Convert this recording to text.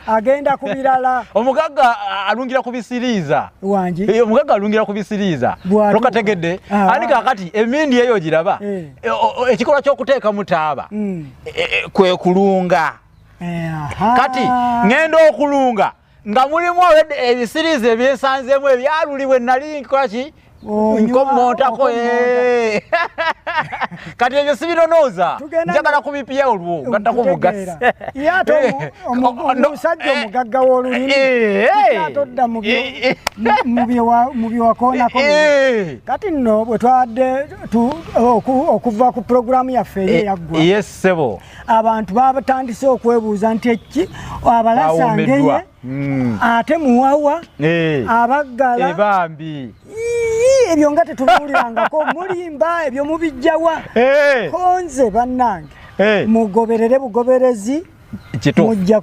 agenda kubirala omugagga alungira kubisiriza wanji omugagga alungira kubisiriza lokategedde ani kakati emindi eyo giraba ekikola ky'okuteeka mutaaba kwe kulunga kati ngenda okulunga nga mulimu ebisiriza ebyensanzeemu ebyalulibwe nali nkola ki nkomontako kati ebyo sibinonooza njagala kubipya olwo nga ntakubugasi omusajja omugagga w'olulimi atodda mu byewakoonako kati nno bwe twadde okuva ku puroguramu yaffe eyaggwa yesebo abantu babatandise okwebuuza nti eki abalasangeye ate muwawa abaggala ebambi ebyo nga tetubuulirangako mulimba ebyo mubijjawa konze bannange mugoberere bugoberezi mujja